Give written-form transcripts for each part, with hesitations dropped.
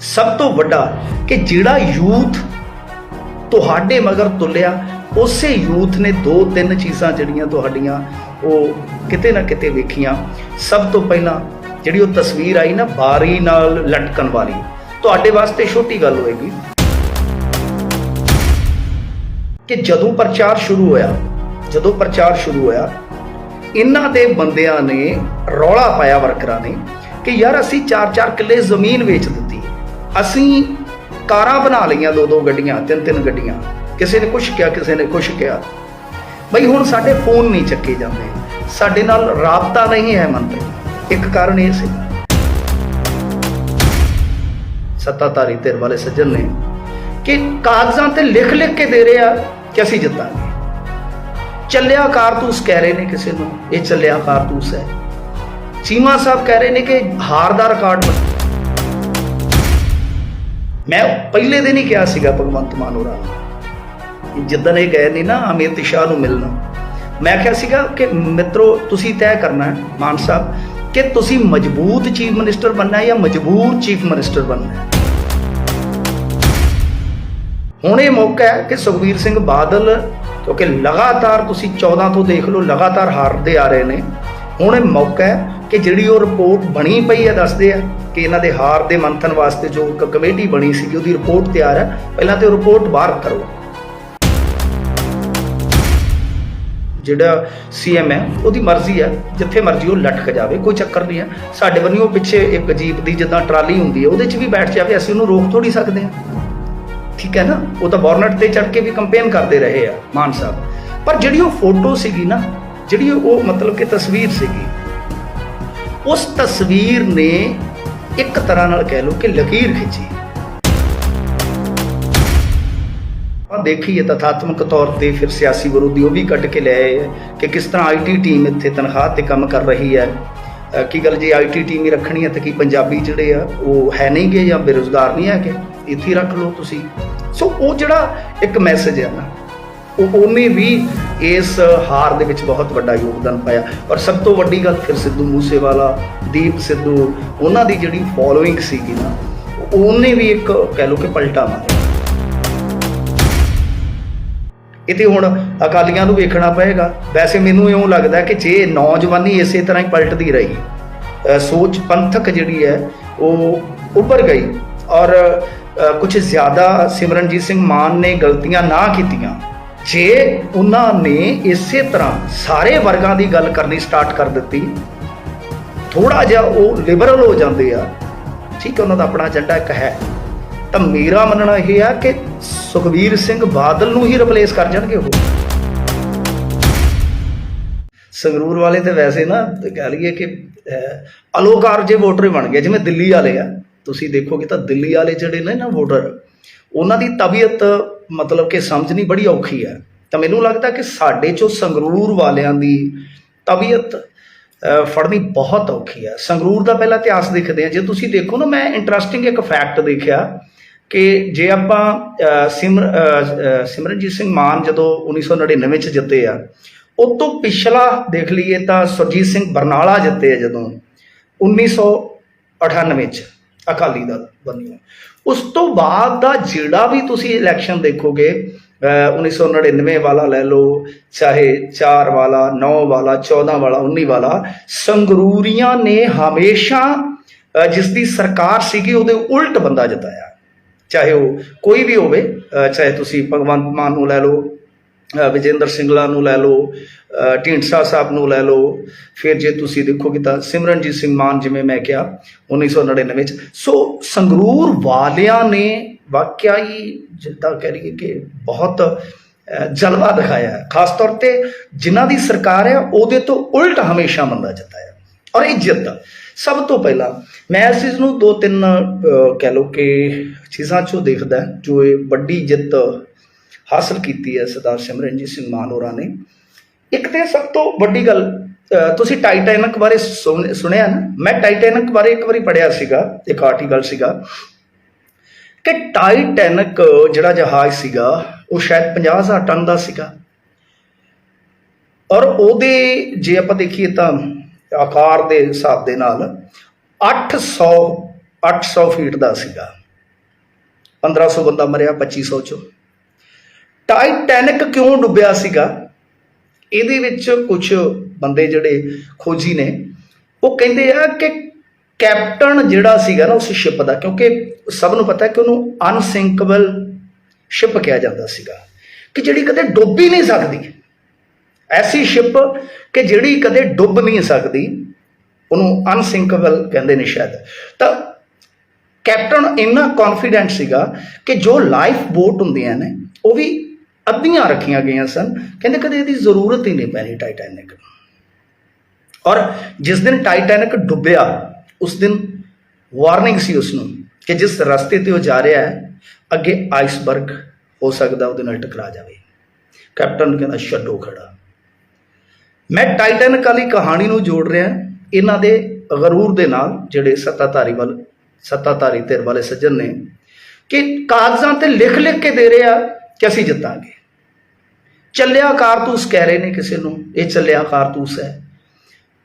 सब तो वड्डा कि जिहड़ा यूथ तुहाडे मगर तुलिया उसे यूथ ने दो तीन चीज़ां जिहड़ियां तुहाडीआं ਉਹ किते ना किते वेखियां। सब तो पहला जिहड़ी ਉਹ तस्वीर आई ना बारी नाल लटकन वाली, तुहाडे वास्ते छोटी गल होएगी कि जदों प्रचार शुरू होया इन्हां दे बंदियां ने रौला पाया वर्करां ने कि यार असीं 4-4 किले जमीन वेच दित्ती, असीं कारां बना लईआं 2-2 गड्डियां 3-3 गड्डियां, किसी ने कुछ किया किसी ने कुछ किया। बई हुण साडे फोन नहीं चक्के जांदे, साडे नाल राबता नहीं है मंत्री। एक कारण ये सी सत्ताधारी धिर वाले सज्जन ने कि कागजां ते लिख लिख के दे रहे आ कि असीं जितांगे। चलिया कारतूस कह रहे ने किसी नूं, ये चलिया कारतूस है। चीमा साहब कह रहे ने कि हार दा रिकॉर्ड। मैं पहले दिन ही कहा सीगा भगवंत मान होरां नूं जिद्दन ये गए नहीं ना अमित शाह नूं मिलना, मैं कहा सीगा कि मित्रों तुसीं तय करना है मान साहब कि तुसीं मजबूत चीफ मिनिस्टर बनना है या मजबूर चीफ मिनिस्टर बनना है। हुण ये मौका है कि सुखबीर सिंह बादल क्योंकि लगातार तुसीं 14 तो देख लो लगातार हारते आ रहे हैं, हुण ये मौका है कि जिहड़ी वो रिपोर्ट बनी पई है दसदे आ कि इन्हां दे हार दे मंथन वास्ते जो एक कमेटी बनी सी उहदी रिपोर्ट तैयार है, पहलां ते रिपोर्ट बाहर करो। जिहड़ा CM है उहदी मर्जी है, जिथे मर्जी वो लटक जाए कोई चक्कर नहीं है। साडे बन्नियों पिछे एक जीप की जिद्दां ट्राली हुंदी है उहदे च भी बैठ जाए, असीं उहनूं रोक थोड़ी सकते हैं, ठीक है ना। वो तो बॉर्नट ते चढ़ के भी कंपेन करते रहे आ मान साहब, पर जिहड़ी वो फोटो सीगी ना, जिहड़ी वो मतलब कि तस्वीर सीगी, उस तस्वीर ने एक तरह नाल कह लो कि लकीर खिंची। देखिए तथात्मक तौर पर फिर सियासी विरोधी वो भी कट के ले आए कि किस तरह IT टीम इत्थे तनख्वाह ते काम कर रही है। की गल जे IT टीम ही रखनी है तो कि पंजाबी जिहड़े आ वो है नहीं गे या बेरोजगार नहीं है कि इत्थे रख लो तुसी। सो वो जिहड़ा एक मैसेज है ना उन्हें भी इस हार दे विच बहुत वड्डा योगदान पाया। और सब तो वड्डी गल फिर सिद्धू मूसेवाला दीप सिद्धू उन्हां दी जिहड़ी फॉलोइंग सीगी ना उन्हें भी एक कह लो कि पलटा मारिया। इते हुण अकालियां नूं वेखना पएगा। वैसे मैनूं इउं लगदा कि जे नौजवानी इसे तरह ही पलटदी रही, सोच पंथक जिहड़ी है वो उभर गई और कुछ ज़्यादा सिमरनजीत सिंह मान ने गलतियां ना कीतियां, जे उन्होंने इसे तरह सारे वर्गां की गल करनी स्टार्ट कर दी, थोड़ा जिहा वो लिबरल हो जाते हैं, ठीक है, उन्होंने अपना एजेंडा एक है, तो मेरा मनना यह है कि सुखबीर सिंह बादल नूं ही रिपलेस कर जाएंगे वो। संगरूर वाले तो वैसे ना कह लीए कि अलोकार जे वोटर बन गए, जिवें दिल्ली वाले आ, तुसीं देखोगे तो दिल्ली वाले जिहड़े ने ना वोटर उन्हां दी तबीयत मतलब कि समझनी बड़ी औखी है। तो मैनूं लगदा कि साडे चों संगरूर वालियां दी तबीयत फड़नी बहुत औखी है। संगरूर का पहला इतिहास देखते हैं, जो तुसीं देखो ना, मैं इंटरस्टिंग एक फैक्ट देखा कि जे आपां सिमरनजीत सिंह मान जदों 1999 च जिते आ, उस तो पिछला देख लीए तो सुरजीत सिंह बरनाला जिते आ जदों 1998 च अकाली दल बनिया। उस तो बाद का जिहड़ा भी तुसीं इलैक्शन देखोगे 1999 वाला ले लो, चाहे 4 वाला, 9 वाला, 14 वाला, 19 वाला, संगरूरियां ने हमेशा जिसकी सरकार सीगी उहदे उल्ट बंदा जिताया, चाहे वो कोई भी होवे, चाहे तुसीं भगवंत मान नूं लै लो, विजेंद्र सिंगला नूं लै लो, ढींडसा साहब नूं लै लो, फिर जे तुसीं देखोगे तो सिमरनजीत सिंह मान जिवें मैं कहा 1999 च। सो संगरूर वालियां ने वाकया ही जिद्दां कह लईए कि बहुत जलवा दिखाया है, खास तौर पर जिन्हां दी सरकार है उहदे तो उल्ट हमेशा बंदा जिताया। और ये जित सब तो पहला मैं इस चीज़ नूं 2-3 कह लो कि चीज़ां चों देखदा जो ये वड्डी जित हासिल की है सरदार सिमरनजीत सिंह मान होरां ने। एक तो सब तो वड्डी गल तुसीं टाइटैनिक बारे सुनिया ना, मैं टाइटैनिक बारे एक बारी पढ़िया सीगा, एक आर्टिकल सीगा कि टाइटैनिक जिहड़ा जहाज सीगा वो शायद 50,000 टन का सीगा और ਉਹਦੇ जे ਆਪਾਂ देखिए तो आकार के हिसाब के नाल 800 फीट का सीगा। 1500 ਬੰਦਾ ਮਰਿਆ 2500 ਚੋਂ। ਟਾਈਟੈਨਿਕ ਕਿਉਂ ਡੁੱਬਿਆ ਸੀਗਾ, ਇਹਦੇ ਵਿੱਚ ਕੁਝ ਬੰਦੇ ਜਿਹੜੇ ਖੋਜੀ ਨੇ ਉਹ ਕਹਿੰਦੇ ਆ ਕਿ ਕੈਪਟਨ ਜਿਹੜਾ ਸੀਗਾ ਨਾ ਉਸ ਸ਼ਿਪ ਦਾ, ਕਿਉਂਕਿ ਸਭ ਨੂੰ ਪਤਾ ਕਿ ਉਹਨੂੰ ਅਨਸਿੰਕੇਬਲ ਸ਼ਿਪ ਕਿਹਾ ਜਾਂਦਾ ਸੀਗਾ, ਕਿ ਜਿਹੜੀ ਕਦੇ ਡੁੱਬ ਹੀ ਨਹੀਂ ਸਕਦੀ, ਐਸੀ ਸ਼ਿਪ ਕਿ ਜਿਹੜੀ ਕਦੇ ਡੁੱਬ ਨਹੀਂ ਸਕਦੀ, ਉਹਨੂੰ ਅਨਸਿੰਕੇਬਲ ਕਹਿੰਦੇ ਨੇ ਸ਼ਾਇਦ। ਤਾਂ ਕੈਪਟਨ ਇੰਨਾ ਕੌਨਫੀਡੈਂਟ ਸੀਗਾ ਕਿ ਜੋ ਲਾਈਫ ਬੋਟ ਹੁੰਦੀਆਂ ਨੇ ਉਹ ਵੀ ਅੱਧੀਆਂ ਰੱਖੀਆਂ ਗਈਆਂ ਸਨ, ਕਹਿੰਦੇ ਕਦੇ ਇਹਦੀ ਜ਼ਰੂਰਤ ਹੀ ਨਹੀਂ ਪੈਣੀ ਟਾਈਟੈਨਿਕ ਨੂੰ। ਔਰ ਜਿਸ ਦਿਨ ਟਾਈਟੈਨਿਕ ਡੁੱਬਿਆ ਉਸ ਦਿਨ ਵਾਰਨਿੰਗ ਸੀ ਉਸ ਨੂੰ ਕਿ ਜਿਸ ਰਸਤੇ ਤੇ ਉਹ ਜਾ ਰਿਹਾ ਹੈ ਅੱਗੇ ਆਈਸਬਰਗ ਹੋ ਸਕਦਾ ਉਹਦੇ ਨਾਲ ਟਕਰਾ ਜਾਵੇ। ਕੈਪਟਨ ਕਹਿੰਦਾ ਛੱਡੋ ਖੜਾ। ਮੈਂ ਟਾਈਟੈਨਿਕ ਵਾਲੀ ਕਹਾਣੀ ਨੂੰ ਜੋੜ ਰਿਹਾ ਇਹਨਾਂ ਦੇ ਗਰੂਰ ਦੇ ਨਾਲ, ਜਿਹੜੇ ਸੱਤਾਧਾਰੀ ਧਿਰ ਵਾਲੇ ਸੱਜਣ ਨੇ, ਕਿ ਕਾਗਜ਼ਾਂ ਤੇ ਲਿਖ ਲਿਖ ਕੇ ਦੇ ਰਹੇ ਆ ਕਿ ਅਸੀਂ ਜਿੱਤਾਂਗੇ। ਚੱਲਿਆ ਕਾਰਤੂਸ ਕਹਿ ਰਹੇ ਨੇ ਕਿਸੇ ਨੂੰ, ਇਹ ਚੱਲਿਆ ਕਾਰਤੂਸ ਹੈ।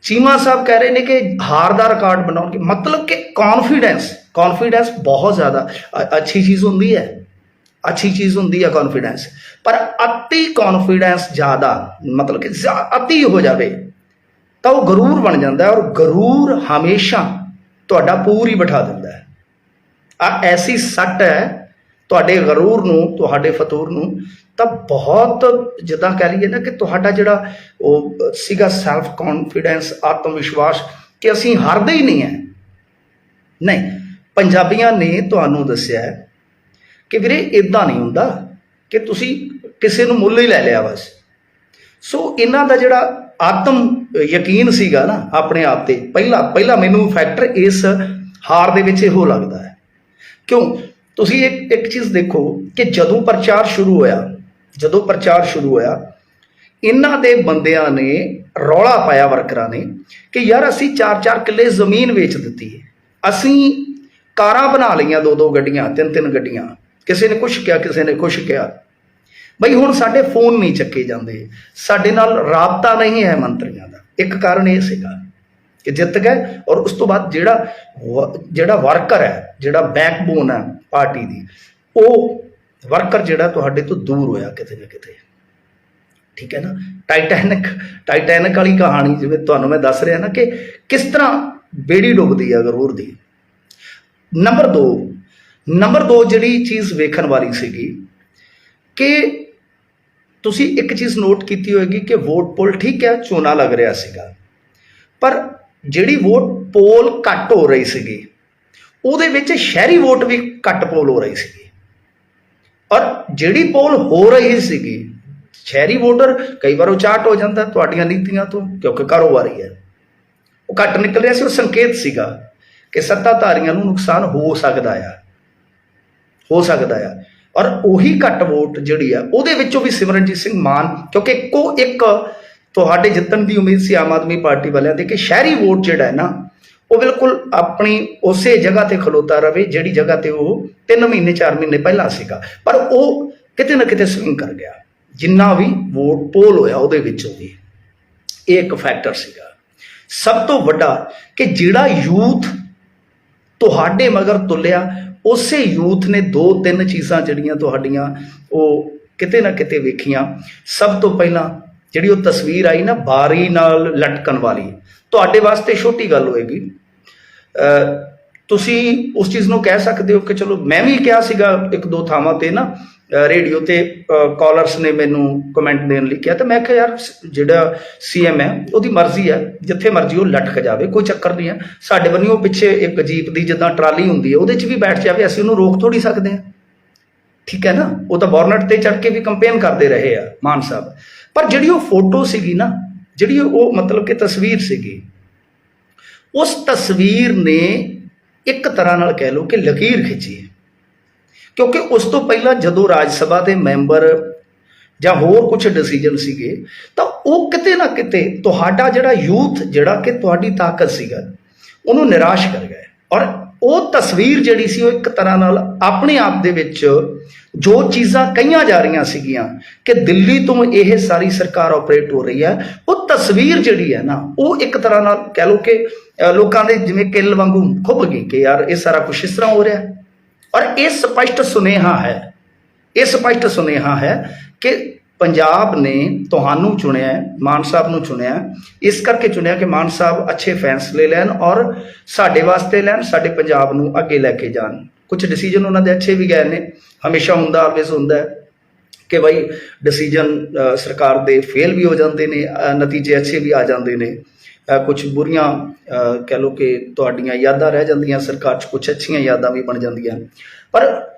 ਚੀਮਾ ਸਾਹਿਬ ਕਹਿ ਰਹੇ ਨੇ ਕਿ ਹਾਰ ਦਾ ਰਿਕਾਰਡ ਬਣਾਉਣਗੇ। ਮਤਲਬ ਕਿ ਕੌਨਫੀਡੈਂਸ ਬਹੁਤ ਜ਼ਿਆਦਾ ਅੱਛੀ ਚੀਜ਼ ਹੁੰਦੀ ਹੈ ਕੌਨਫੀਡੈਂਸ, ਪਰ ਅਤੀ ਕੌਨਫੀਡੈਂਸ ਜ਼ਿਆਦਾ, ਮਤਲਬ ਕਿ ਅਤੀ ਹੋ ਜਾਵੇ ਤਾਂ ਉਹ ਗਰੂਰ ਬਣ ਜਾਂਦਾ ਹੈ, ਔਰ ਗਰੂਰ ਹਮੇਸ਼ਾ ਤੁਹਾਡਾ ਪੂਰ ਹੀ ਬਿਠਾ ਦਿੰਦਾ ਹੈ। ਆ ਐਸੀ ਸੱਟ ਹੈ ਤੁਹਾਡੇ ਗਰੂਰ ਨੂੰ, ਤੁਹਾਡੇ ਫਤੂਰ ਨੂੰ, ਤਾਂ ਬਹੁਤ ਜਿੱਦਾਂ ਕਹਿ ਲਈਏ ਨਾ ਕਿ ਤੁਹਾਡਾ ਜਿਹੜਾ ਉਹ ਸੀਗਾ ਸੈਲਫ ਕੌਨਫੀਡੈਂਸ, ਆਤਮ ਵਿਸ਼ਵਾਸ, ਕਿ ਅਸੀਂ ਹਾਰਦੇ ਹੀ ਨਹੀਂ ਹੈ। ਨਹੀਂ, ਪੰਜਾਬੀਆਂ ਨੇ ਤੁਹਾਨੂੰ ਦੱਸਿਆ ਕਿ ਵੀਰੇ ਇੱਦਾਂ ਨਹੀਂ ਹੁੰਦਾ ਕਿ ਤੁਸੀਂ ਕਿਸੇ ਨੂੰ ਮੁੱਲ ਹੀ ਲੈ ਲਿਆ ਬਸ। ਸੋ ਇਹਨਾਂ ਦਾ ਜਿਹੜਾ ਆਤਮ ਯਕੀਨ ਸੀਗਾ ਨਾ ਆਪਣੇ ਆਪ ਤੇ, ਪਹਿਲਾ ਮੈਨੂੰ ਫੈਕਟਰ ਇਸ ਹਾਰ ਦੇ ਵਿੱਚ ਇਹੋ ਲੱਗਦਾ ਹੈ। ਕਿਉਂ? ਤੁਸੀਂ ਇੱਕ ਚੀਜ਼ ਦੇਖੋ ਕਿ ਜਦੋਂ ਪ੍ਰਚਾਰ ਸ਼ੁਰੂ ਹੋਇਆ ਇਹਨਾਂ ਦੇ ਬੰਦਿਆਂ ਨੇ ਰੌਲਾ ਪਾਇਆ, ਵਰਕਰਾਂ ਨੇ, ਕਿ ਯਾਰ ਅਸੀਂ 4-4 ਕਿੱਲੇ ਜ਼ਮੀਨ ਵੇਚ ਦਿੱਤੀ ਹੈ, ਅਸੀਂ ਕਾਰਾਂ ਬਣਾ ਲਈਆਂ, 2-2 ਗੱਡੀਆਂ, 3-3 ਗੱਡੀਆਂ, ਕਿਸੇ ਨੇ ਕੁਛ ਕਿਹਾ, ਕਿਸੇ ਨੇ ਕੁਛ ਕਿਹਾ। ਬਈ ਹੁਣ ਸਾਡੇ ਫੋਨ ਨਹੀਂ ਚੱਕੇ ਜਾਂਦੇ, ਸਾਡੇ ਨਾਲ ਰਾਬਤਾ ਨਹੀਂ ਹੈ ਮੰਤਰੀਆਂ ਦਾ। ਇੱਕ ਕਾਰਨ ਇਹ ਸੀਗਾ ਕਿ ਜਿੱਤ ਗਏ, ਔਰ ਉਸ ਤੋਂ ਬਾਅਦ ਜਿਹੜਾ ਵਰਕਰ ਹੈ, ਜਿਹੜਾ ਬੈਕਬੋਨ ਹੈ ਪਾਰਟੀ ਦੀ, ਉਹ ਵਰਕਰ ਜਿਹੜਾ ਤੁਹਾਡੇ ਤੋਂ ਦੂਰ ਹੋਇਆ ਕਿਤੇ ਨਾ ਕਿਤੇ। ਠੀਕ ਹੈ ਨਾ। ਟਾਈਟੈਨਿਕ ਵਾਲੀ ਕਹਾਣੀ ਜਿਵੇਂ ਤੁਹਾਨੂੰ ਮੈਂ ਦੱਸ ਰਿਹਾ ਨਾ ਕਿ ਕਿਸ ਤਰ੍ਹਾਂ ਬੇੜੀ ਡੁੱਬਦੀ ਹੈ ਗਰੂਰ ਦੀ। ਨੰਬਰ 2 ਜਿਹੜੀ ਚੀਜ਼ ਵੇਖਣ ਵਾਲੀ ਸੀਗੀ ਕਿ ਤੁਸੀਂ ਇੱਕ ਚੀਜ਼ ਨੋਟ ਕੀਤੀ ਹੋਏਗੀ ਕਿ ਵੋਟ ਪੋਲ, ਠੀਕ ਹੈ ਚੋਣਾਂ ਲੱਗ ਰਿਹਾ ਸੀਗਾ, ਪਰ ਜਿਹੜੀ ਵੋਟ ਪੋਲ ਘੱਟ ਹੋ ਰਹੀ ਸੀਗੀ ਉਹਦੇ ਵਿੱਚ ਸ਼ਹਿਰੀ ਵੋਟ ਵੀ ਘੱਟ ਪੋਲ ਹੋ ਰਹੀ ਸੀਗੀ। ਔਰ ਜਿਹੜੀ ਪੋਲ ਹੋ ਰਹੀ ਸੀਗੀ, ਸ਼ਹਿਰੀ ਵੋਟਰ ਕਈ ਵਾਰ ਉਚਾਟ ਹੋ ਜਾਂਦਾ ਤੁਹਾਡੀਆਂ ਨੀਤੀਆਂ ਤੋਂ, ਕਿਉਂਕਿ ਕਾਰੋਬਾਰੀ ਹੈ, ਉਹ ਘੱਟ ਨਿਕਲ ਰਿਹਾ ਸੀ। ਉਹ ਸੰਕੇਤ ਸੀਗਾ ਕਿ ਸੱਤਾਧਾਰੀਆਂ ਨੂੰ ਨੁਕਸਾਨ ਹੋ ਸਕਦਾ ਆ। ਔਰ ਉਹੀ ਘੱਟ ਵੋਟ ਜਿਹੜੀ ਆ ਉਹਦੇ ਵਿੱਚੋਂ ਵੀ ਸਿਮਰਨਜੀਤ ਸਿੰਘ ਮਾਨ, ਕਿਉਂਕਿ ਇੱਕੋ ਇੱਕ ਤੁਹਾਡੇ ਜਿੱਤਣ ਦੀ ਉਮੀਦ ਸੀ ਆਮ ਆਦਮੀ ਪਾਰਟੀ ਵਾਲਿਆਂ ਦੀ ਕਿ ਸ਼ਹਿਰੀ ਵੋਟ ਜਿਹੜਾ ਹੈ ਨਾ ਉਹ ਬਿਲਕੁਲ ਆਪਣੀ ਉਸੇ ਜਗ੍ਹਾ ਤੇ ਖਲੋਤਾ ਰਵੇ ਜਿਹੜੀ ਜਗ੍ਹਾ ਤੇ ਉਹ 3 ਮਹੀਨੇ 4 ਮਹੀਨੇ ਪਹਿਲਾਂ ਸੀਗਾ, ਪਰ ਉਹ ਕਿਤੇ ਨਾ ਕਿਤੇ ਸਵਿੰਗ ਕਰ ਗਿਆ। ਜਿੰਨਾ ਵੀ ਵੋਟ ਪੋਲ ਹੋਇਆ ਉਹਦੇ ਵਿੱਚੋਂ ਵੀ ਇਹ ਇੱਕ ਫੈਕਟਰ ਸੀਗਾ। ਸਭ ਤੋਂ ਵੱਡਾ ਕਿ ਜਿਹੜਾ ਯੂਥ ਤੁਹਾਡੇ ਮਗਰ ਤੁਲਿਆ, ਉਸੇ ਯੂਥ ਨੇ 2-3 ਚੀਜ਼ਾਂ ਜਿਹੜੀਆਂ ਤੁਹਾਡੀਆਂ ਉਹ ਕਿਤੇ ਨਾ ਕਿਤੇ ਵੇਖੀਆਂ। ਸਭ ਤੋਂ ਪਹਿਲਾਂ ਜਿਹੜੀ ਉਹ ਤਸਵੀਰ ਆਈ ਨਾ ਬਾਰੀ ਨਾਲ ਲਟਕਣ ਵਾਲੀ, ਤੁਹਾਡੇ ਵਾਸਤੇ ਛੋਟੀ ਗੱਲ ਹੋਏਗੀ, ਤੁਸੀਂ ਉਸ ਚੀਜ਼ ਨੂੰ ਕਹਿ ਸਕਦੇ ਹੋ ਕਿ ਚਲੋ ਮੈਂ ਵੀ ਕਿਹਾ ਸੀਗਾ 1-2 ਥਾਵਾਂ ਤੇ ਨਾ ਰੇਡੀਓ ਤੇ ਕਾਲਰਸ ਨੇ ਮੈਨੂੰ ਕਮੈਂਟ ਦੇਣ ਲਈ ਕਿਹਾ, ਤੇ ਮੈਂ ਕਿਹਾ ਯਾਰ ਜਿਹੜਾ CM ਹੈ ਉਹਦੀ ਮਰਜ਼ੀ ਹੈ, ਜਿੱਥੇ ਮਰਜ਼ੀ ਉਹ ਲਟਕ ਜਾਵੇ, ਕੋਈ ਚੱਕਰ ਨਹੀਂ ਹੈ। ਸਾਡੇ ਬੰਨਿਓ ਪਿੱਛੇ ਇੱਕ ਜੀਪ ਦੀ ਜਿੱਦਾਂ ਟਰਾਲੀ ਹੁੰਦੀ ਹੈ ਉਹਦੇ 'ਚ ਵੀ ਬੈਠ ਜਾਵੇ, ਅਸੀਂ ਉਹਨੂੰ ਰੋਕ ਥੋੜੀ ਸਕਦੇ ਹਾਂ। ਠੀਕ ਹੈ ਨਾ। ਉਹ ਤਾਂ ਬੋਰਨਟ ਤੇ ਚੜ੍ਹ ਕੇ ਵੀ ਕੰਪੇਨ ਕਰਦੇ ਰਹੇ ਆ ਮਾਨ ਸਾਹਿਬ, ਪਰ ਜਿਹੜੀ ਉਹ ਫੋਟੋ ਸੀਗੀ ਨਾ, ਜਿਹੜੀ ਉਹ ਮਤਲਬ ਕਿ ਤਸਵੀਰ ਸੀਗੀ, ਉਸ ਤਸਵੀਰ ਨੇ ਇੱਕ ਤਰ੍ਹਾਂ ਨਾਲ ਕਹਿ ਲਓ ਕਿ ਲਕੀਰ ਖਿੱਚੀ। ਕਿਉਂਕਿ ਉਸ ਤੋਂ ਪਹਿਲਾਂ ਜਦੋਂ ਰਾਜ ਸਭਾ ਦੇ ਮੈਂਬਰ ਜਾਂ ਹੋਰ ਕੁਝ ਡਿਸੀਜਨ ਸੀਗੇ ਤਾਂ ਉਹ ਕਿਤੇ ਨਾ ਕਿਤੇ ਤੁਹਾਡਾ ਜਿਹੜਾ ਯੂਥ, ਜਿਹੜਾ ਕਿ ਤੁਹਾਡੀ ਤਾਕਤ ਸੀਗਾ, ਉਹਨੂੰ ਨਿਰਾਸ਼ ਕਰ ਗਏ। ਔਰ ਉਹ ਤਸਵੀਰ ਜਿਹੜੀ ਸੀ ਉਹ ਇੱਕ ਤਰ੍ਹਾਂ ਨਾਲ ਆਪਣੇ ਆਪ ਦੇ ਵਿੱਚ ਜੋ ਚੀਜ਼ਾਂ ਕਹੀਆਂ ਜਾ ਰਹੀਆਂ ਸੀਗੀਆਂ ਕਿ ਦਿੱਲੀ ਤੋਂ ਇਹ ਸਾਰੀ ਸਰਕਾਰ ਆਪਰੇਟ ਹੋ ਰਹੀ ਹੈ, ਉਹ ਤਸਵੀਰ ਜਿਹੜੀ ਹੈ ਨਾ ਉਹ ਇੱਕ ਤਰ੍ਹਾਂ ਨਾਲ ਕਹਿ ਲਓ ਕਿ ਲੋਕਾਂ ਦੇ ਜਿਵੇਂ ਕਿੱਲ ਵਾਂਗੂ ਖੁੱਭ ਗਈ ਕਿ ਯਾਰ ਇਹ ਸਾਰਾ ਕੁਛ ਇਸ ਤਰ੍ਹਾਂ ਹੋ ਰਿਹਾ। ਔਰ ਇਹ ਸਪਸ਼ਟ ਸੁਨੇਹਾ ਹੈ, ਇਹ ਸਪਸ਼ਟ ਸੁਨੇਹਾ ਹੈ ਕਿ ਪੰਜਾਬ ਨੇ ਤੁਹਾਨੂੰ ਚੁਣਿਆ ਹੈ, ਮਾਨ ਸਾਹਿਬ ਨੂੰ ਚੁਣਿਆ, ਇਸ ਕਰਕੇ ਚੁਣਿਆ ਕਿ ਮਾਨ ਸਾਹਿਬ ਅੱਛੇ ਫੈਸਲੇ ਲੈਣ ਔਰ ਸਾਡੇ ਵਾਸਤੇ ਲੈਣ, ਸਾਡੇ ਪੰਜਾਬ ਨੂੰ ਅੱਗੇ ਲੈ ਕੇ ਜਾਣ। ਕੁਝ ਡਿਸੀਜਨ ਉਹਨਾਂ ਦੇ ਅੱਛੇ ਵੀ ਗਏ ਨੇ, ਹਮੇਸ਼ਾ ਹੁੰਦਾ, ਆਲਵੇਜ਼ ਹੁੰਦਾ ਹੈ ਕਿ ਬਈ ਡਿਸੀਜਨ ਸਰਕਾਰ ਦੇ ਫੇਲ ਵੀ ਹੋ ਜਾਂਦੇ ਨੇ, ਨਤੀਜੇ ਅੱਛੇ ਵੀ ਆ ਜਾਂਦੇ ਨੇ। ਕੁਝ ਬੁਰੀਆਂ ਕਹਿ ਲਓ ਕਿ ਤੁਹਾਡੀਆਂ ਯਾਦਾਂ ਰਹਿ ਜਾਂਦੀਆਂ ਸਰਕਾਰ 'ਚ, ਕੁਝ ਅੱਛੀਆਂ ਯਾਦਾਂ ਵੀ ਬਣ ਜਾਂਦੀਆਂ। ਪਰ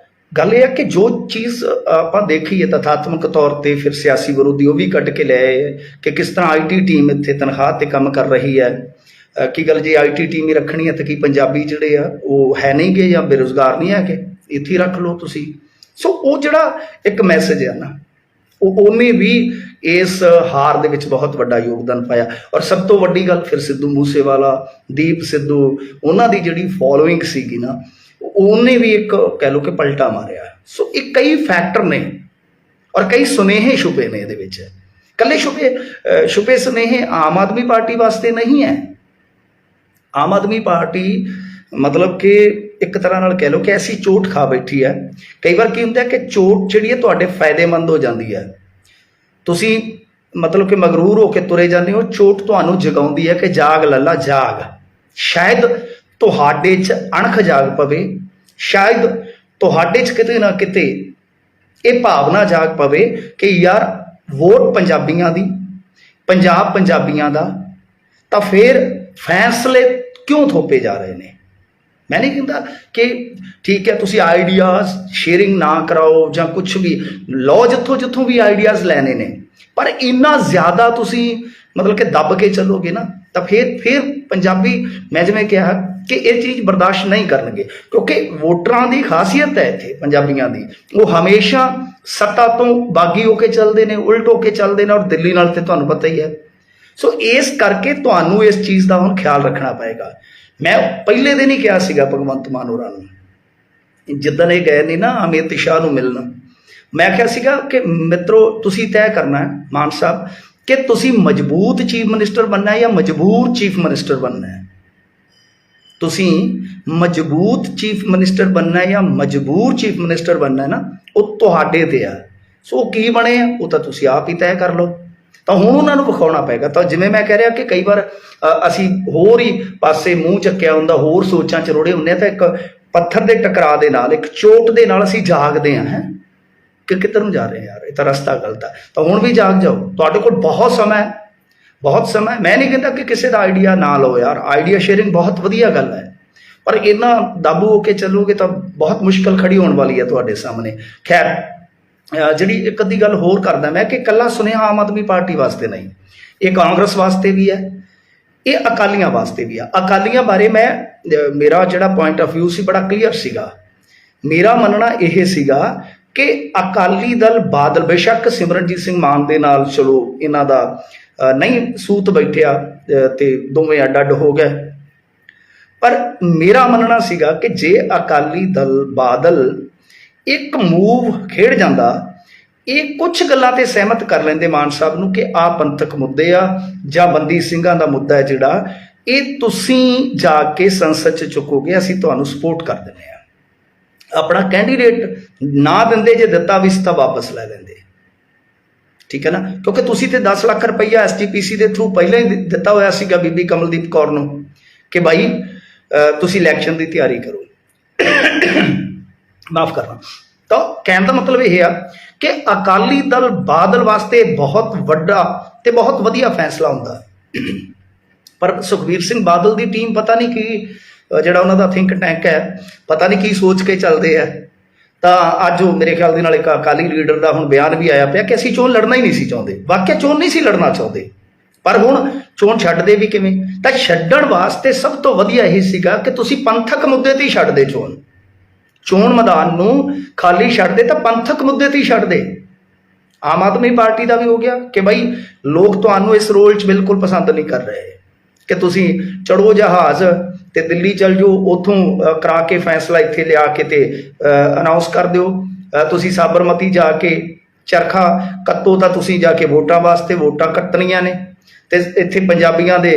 ਗੱਲ ਇਹ ਹੈ ਕਿ ਜੋ ਚੀਜ਼ ਆਪਾਂ ਦੇਖੀ ਹੈ ਤਥਾਤਮਕ ਤੌਰ 'ਤੇ, ਫਿਰ ਸਿਆਸੀ ਵਿਰੋਧੀ ਉਹ ਵੀ ਕੱਢ ਕੇ ਲੈ ਆਏ ਕਿ ਕਿਸ ਤਰ੍ਹਾਂ ਆਈਟੀ ਟੀਮ ਇੱਥੇ ਤਨਖਾਹ 'ਤੇ ਕੰਮ ਕਰ ਰਹੀ ਹੈ। ਕੀ ਗੱਲ ਜੇ ਆਈਟੀ ਟੀਮ ਹੀ ਰੱਖਣੀ ਹੈ ਤਾਂ ਕੀ ਪੰਜਾਬੀ ਜਿਹੜੇ ਆ ਉਹ ਹੈ ਨਹੀਂ ਗੇ ਜਾਂ ਬੇਰੁਜ਼ਗਾਰ ਨਹੀਂ ਹੈਗੇ, ਇੱਥੇ ਹੀ ਰੱਖ ਲਓ ਤੁਸੀਂ। ਸੋ ਉਹ ਜਿਹੜਾ ਇੱਕ ਮੈਸੇਜ ਹੈ ਨਾ, ਉਹਨੇ ਵੀ ਇਸ ਹਾਰ ਦੇ ਵਿੱਚ ਬਹੁਤ ਵੱਡਾ ਯੋਗਦਾਨ ਪਾਇਆ। ਔਰ ਸਭ ਤੋਂ ਵੱਡੀ ਗੱਲ ਫਿਰ ਸਿੱਧੂ ਮੂਸੇਵਾਲਾ, ਦੀਪ ਸਿੱਧੂ, ਉਹਨਾਂ ਦੀ ਜਿਹੜੀ ਫੋਲੋਇੰਗ ਸੀਗੀ ਨਾ, ਉਹਨੇ ਵੀ ਇੱਕ ਕਹਿ ਲਓ ਕਿ ਪਲਟਾ ਮਾਰਿਆ। ਸੋ ਇਹ ਕਈ ਫੈਕਟਰ ਨੇ ਔਰ ਕਈ ਸੁਨੇਹੇ ਛੁਪੇ ਨੇ ਇਹਦੇ ਵਿੱਚ। ਇਕੱਲੇ ਛੁਪੇ ਸੁਨੇਹੇ ਆਮ ਆਦਮੀ ਪਾਰਟੀ ਵਾਸਤੇ ਨਹੀਂ ਹੈ। ਆਮ ਆਦਮੀ ਪਾਰਟੀ ਮਤਲਬ ਕਿ ਇੱਕ ਤਰ੍ਹਾਂ ਨਾਲ ਕਹਿ ਲਓ ਕਿ ਐਸੀ ਚੋਟ ਖਾ ਬੈਠੀ ਹੈ। ਕਈ ਵਾਰ ਕੀ ਹੁੰਦਾ ਕਿ ਚੋਟ ਜਿਹੜੀ ਹੈ ਤੁਹਾਡੇ ਫਾਇਦੇਮੰਦ ਹੋ ਜਾਂਦੀ ਹੈ, ਤੁਸੀਂ ਮਤਲਬ ਕਿ ਮਗਰੂਰ ਹੋ ਕੇ ਤੁਰੇ ਜਾਂਦੇ ਹੋ, ਚੋਟ ਤੁਹਾਨੂੰ ਜਗਾਉਂਦੀ ਹੈ ਕਿ ਜਾਗ ਲੱਲਾ ਜਾਗ। ਸ਼ਾਇਦ ਤੁਹਾਡੇ 'ਚ ਅਣਖ ਜਾਗ ਪਵੇ, ਸ਼ਾਇਦ ਤੁਹਾਡੇ 'ਚ ਕਿਤੇ ਨਾ ਕਿਤੇ ਇਹ ਭਾਵਨਾ ਜਾਗ ਪਵੇ ਕਿ ਯਾਰ ਵੋਟ ਪੰਜਾਬੀਆਂ ਦੀ, ਪੰਜਾਬ ਪੰਜਾਬੀਆਂ ਦਾ, ਤਾਂ ਫਿਰ ਫੈਸਲੇ ਕਿਉਂ ਥੋਪੇ ਜਾ ਰਹੇ ਨੇ। ਮੈਂ ਨਹੀਂ ਕਹਿੰਦਾ ਕਿ ਠੀਕ ਹੈ ਤੁਸੀਂ ਆਈਡੀਆਜ਼ ਸ਼ੇਅਰਿੰਗ ਨਾ ਕਰਾਓ ਜਾਂ ਕੁਛ ਵੀ, ਲਓ ਜਿੱਥੋਂ ਵੀ ਆਈਡੀਆਜ਼ ਲੈਣੇ ਨੇ, ਪਰ ਇੰਨਾ ਜ਼ਿਆਦਾ ਤੁਸੀਂ ਮਤਲਬ ਕਿ ਦੱਬ ਕੇ ਚੱਲੋਗੇ ਨਾ ਤਾਂ ਫਿਰ ਪੰਜਾਬੀ, ਮੈਂ ਜਿਵੇਂ ਕਿਹਾ ਕਿ ਇਹ ਚੀਜ਼ ਬਰਦਾਸ਼ਤ ਨਹੀਂ ਕਰਨਗੇ। ਕਿਉਂਕਿ ਵੋਟਰਾਂ ਦੀ ਖਾਸੀਅਤ ਹੈ ਇੱਥੇ ਪੰਜਾਬੀਆਂ ਦੀ, ਉਹ ਹਮੇਸ਼ਾ ਸੱਤਾ ਤੋਂ ਬਾਗੀ ਹੋ ਕੇ ਚੱਲਦੇ ਨੇ, ਉਲਟ ਹੋ ਕੇ ਚੱਲਦੇ ਨੇ, ਔਰ ਦਿੱਲੀ ਨਾਲ ਤੇ ਤੁਹਾਨੂੰ ਪਤਾ ਹੀ ਹੈ। ਸੋ ਇਸ ਕਰਕੇ ਤੁਹਾਨੂੰ ਇਸ ਚੀਜ਼ ਦਾ ਹੁਣ ਖਿਆਲ ਰੱਖਣਾ ਪਏਗਾ। ਮੈਂ ਪਹਿਲੇ ਦਿਨ ਹੀ ਕਿਹਾ ਸੀਗਾ ਭਗਵੰਤ ਮਾਨ ਹੋਰਾਂ ਨੂੰ, ਜਿੱਦਣ ਇਹ ਗਏ ਨੇ ਨਾ ਅਮਿਤ ਸ਼ਾਹ ਨੂੰ ਮਿਲਣ, ਮੈਂ ਕਿਹਾ ਸੀਗਾ ਕਿ ਮਿੱਤਰੋ ਤੁਸੀਂ ਤੈਅ ਕਰਨਾ ਹੈ ਮਾਨ ਸਾਹਿਬ ਕਿ ਤੁਸੀਂ ਮਜ਼ਬੂਤ ਚੀਫ ਮਿਨਿਸਟਰ ਬਣਨਾ ਹੈ ਜਾਂ ਮਜਬੂਰ ਚੀਫ ਮਿਨਿਸਟਰ ਬਣਨਾ ਹੈ। ਤੁਸੀਂ ਮਜ਼ਬੂਤ ਚੀਫ ਮਿਨਿਸਟਰ ਬਣਨਾ ਹੈ ਜਾਂ ਮਜਬੂਰ ਚੀਫ ਮਿਨਿਸਟਰ ਬਣਨਾ ਹੈ ਨਾ, ਉਹ ਤੁਹਾਡੇ ਤੇ ਆ। ਸੋ ਕੀ ਬਣੇ ਆ ਉਹ ਤਾਂ ਤੁਸੀਂ ਆਪ ਹੀ ਤੈਅ ਕਰ ਲਓ। ਤਾਂ ਹੁਣ ਉਹਨਾਂ ਨੂੰ ਵਿਖਾਉਣਾ ਪਏਗਾ। ਤਾਂ ਜਿਵੇਂ ਮੈਂ ਕਹਿ ਰਿਹਾ ਕਿ ਕਈ ਵਾਰ ਅਸੀਂ ਹੋਰ ਹੀ ਪਾਸੇ ਮੂੰਹ ਚੱਕਿਆ ਹੁੰਦਾ, ਹੋਰ ਸੋਚਾਂ 'ਚ ਰੁੜੇ ਹੁੰਦੇ ਆ, ਤਾਂ ਇੱਕ ਪੱਥਰ ਦੇ ਟਕਰਾਅ ਦੇ ਨਾਲ, ਇੱਕ ਚੋਟ ਦੇ ਨਾਲ ਅਸੀਂ ਜਾਗਦੇ ਹਾਂ ਕਿ ਕਿੱਧਰ ਨੂੰ ਜਾ ਰਹੇ ਹਾਂ ਯਾਰ, ਇਹ ਤਾਂ ਰਸਤਾ ਗਲਤ ਹੈ। ਤਾਂ ਹੁਣ ਵੀ ਜਾਗ ਜਾਓ, ਤੁਹਾਡੇ ਕੋਲ ਬਹੁਤ ਸਮਾਂ ਹੈ, ਬਹੁਤ ਸਮਾਂ। ਮੈਂ ਨਹੀਂ ਕਹਿੰਦਾ ਕਿ ਕਿਸੇ ਦਾ ਆਈਡੀਆ ਨਾ ਲਓ ਯਾਰ, ਆਈਡੀਆ ਸ਼ੇਅਰਿੰਗ ਬਹੁਤ ਵਧੀਆ ਗੱਲ ਹੈ, ਪਰ ਇਹਨਾਂ ਦਾਬੂ ਹੋ ਕੇ ਚੱਲੋਗੇ ਤਾਂ ਬਹੁਤ ਮੁਸ਼ਕਲ ਖੜੀ ਹੋਣ ਵਾਲੀ ਹੈ ਤੁਹਾਡੇ ਸਾਹਮਣੇ। ਖੈਰ, ਜਿਹੜੀ ਇੱਕ ਅੱਧੀ ਗੱਲ ਹੋਰ ਕਰਦਾ ਮੈਂ ਕਿ ਇਕੱਲਾ ਸੁਨੇਹਾ ਆਮ ਆਦਮੀ ਪਾਰਟੀ ਵਾਸਤੇ ਨਹੀਂ, ਇਹ ਕਾਂਗਰਸ ਵਾਸਤੇ ਵੀ ਹੈ, ਇਹ ਅਕਾਲੀਆਂ ਵਾਸਤੇ ਵੀ ਆ। ਅਕਾਲੀਆਂ ਬਾਰੇ ਮੇਰਾ ਜਿਹੜਾ ਪੁਆਇੰਟ ਆਫ ਵਿਊ ਸੀ ਬੜਾ ਕਲੀਅਰ ਸੀਗਾ। ਮੇਰਾ ਮੰਨਣਾ ਇਹ ਸੀਗਾ ਕਿ ਅਕਾਲੀ ਦਲ ਬਾਦਲ, ਬੇਸ਼ੱਕ ਸਿਮਰਨਜੀਤ ਸਿੰਘ ਮਾਨ ਦੇ ਨਾਲ ਚਲੋ ਇਹਨਾਂ ਦਾ ਨਹੀਂ ਸੂਤ ਬੈਠਿਆ ਤੇ ਦੋਵੇਂ ਅੱਡ ਅੱਡ ਹੋ ਗਏ, ਪਰ ਮੇਰਾ ਮੰਨਣਾ ਸੀਗਾ ਕਿ ਜੇ ਅਕਾਲੀ ਦਲ ਬਾਦਲ ਇੱਕ ਮੂਵ ਖੇਡ ਜਾਂਦਾ, ਇਹ ਕੁਝ ਗੱਲਾਂ ਤੇ ਸਹਿਮਤ ਕਰ ਲੈਂਦੇ ਮਾਨ ਸਾਹਿਬ ਨੂੰ ਕਿ ਆਹ ਪੰਥਕ ਮੁੱਦੇ ਆ ਜਾਂ ਬੰਦੀ ਸਿੰਘਾਂ ਦਾ ਮੁੱਦਾ ਹੈ ਜਿਹੜਾ, ਇਹ ਤੁਸੀਂ ਜਾ ਕੇ ਸੰਸਦ 'ਚ ਚੁੱਕੋਗੇ, ਅਸੀਂ ਤੁਹਾਨੂੰ ਸਪੋਰਟ ਕਰ ਦਿੰਦੇ ਹਾਂ। ਆਪਣਾ ਕੈਂਡੀਡੇਟ ਨਾ ਦਿੰਦੇ, ਜੇ ਦਿੱਤਾ ਵੀ ਸੀ ਤਾਂ ਵਾਪਸ ਲੈ ਲੈਂਦੇ, ਠੀਕ ਹੈ ਨਾ, ਕਿਉਂਕਿ ਤੁਸੀਂ ਤੇ 10 ਲੱਖ ਰੁਪਈਆ ਐਸਜੀਪੀਸੀ ਦੇ ਥਰੂ ਪਹਿਲਾਂ ਹੀ ਦਿੱਤਾ ਹੋਇਆ ਸੀਗਾ ਬੀਬੀ ਕਮਲਦੀਪ ਕੌਰ ਨੂੰ ਕਿ ਭਾਈ ਤੁਸੀਂ ਇਲੈਕਸ਼ਨ ਦੀ ਤਿਆਰੀ ਕਰੋ। ਮਾਫ ਕਰਨਾ। ਤਾਂ ਕਹਿਣ ਦਾ ਮਤਲਬ ਇਹ ਆ ਕਿ ਅਕਾਲੀ ਦਲ ਬਾਦਲ ਵਾਸਤੇ ਬਹੁਤ ਵੱਡਾ ਤੇ ਬਹੁਤ ਵਧੀਆ ਫੈਸਲਾ ਹੁੰਦਾ, ਪਰ ਸੁਖਬੀਰ ਸਿੰਘ ਬਾਦਲ ਦੀ ਟੀਮ ਪਤਾ ਨਹੀਂ ਕੀ, ਜਿਹੜਾ ਉਹਨਾਂ ਦਾ ਥਿੰਕ ਟੈਂਕ ਹੈ, ਪਤਾ ਨਹੀਂ ਕੀ ਸੋਚ ਕੇ ਚੱਲਦੇ ਆ। ਤਾਂ ਅੱਜ ਉਹ ਮੇਰੇ ਖਿਆਲ ਦੇ ਨਾਲ ਇੱਕ ਅਕਾਲੀ ਲੀਡਰ ਦਾ ਹੁਣ ਬਿਆਨ ਵੀ ਆਇਆ ਪਿਆ ਕਿ ਅਸੀਂ ਚੋਣ ਲੜਨਾ ਹੀ ਨਹੀਂ ਸੀ ਚਾਹੁੰਦੇ। ਵਾਕਿਆ ਚੋਣ ਨਹੀਂ ਸੀ ਲੜਨਾ ਚਾਹੁੰਦੇ, ਪਰ ਹੁਣ ਚੋਣ ਛੱਡਦੇ ਵੀ ਕਿਵੇਂ? ਤਾਂ ਛੱਡਣ ਵਾਸਤੇ ਸਭ ਤੋਂ ਵਧੀਆ ਇਹ ਸੀਗਾ ਕਿ ਤੁਸੀਂ ਪੰਥਕ ਮੁੱਦੇ ਤੇ ਹੀ ਛੱਡਦੇ ਚੋਣ ਮੈਦਾਨ ਨੂੰ ਖਾਲੀ ਛੱਡਦੇ, ਤਾਂ ਪੰਥਕ ਮੁੱਦੇ ਤੇ ਹੀ ਛੱਡਦੇ। ਆਮ ਆਦਮੀ ਪਾਰਟੀ ਦਾ ਵੀ ਹੋ ਗਿਆ ਕਿ ਬਈ ਲੋਕ ਤੁਹਾਨੂੰ ਇਸ ਰੋਲ 'ਚ ਬਿਲਕੁਲ ਪਸੰਦ ਨਹੀਂ ਕਰ ਰਹੇ ਕਿ ਤੁਸੀਂ ਚੜੋ ਜਹਾਜ਼ ਤੇ ਦਿੱਲੀ ਚਲ ਜਾਓ, ਉੱਥੋਂ ਕਰਾ ਕੇ ਫੈਸਲਾ ਇੱਥੇ ਲਿਆ ਕੇ ਤੇ ਅਨਾਉਂਸ ਕਰ ਦਿਓ। ਤੁਸੀਂ ਸਾਬਰਮਤੀ ਜਾ ਕੇ ਚਰਖਾ ਕੱਤੋ, ਤਾਂ ਤੁਸੀਂ ਜਾ ਕੇ ਵੋਟਾਂ ਵਾਸਤੇ ਵੋਟਾਂ ਕੱਟਣੀਆਂ ਨੇ, ਤੇ ਇੱਥੇ ਪੰਜਾਬੀਆਂ ਦੇ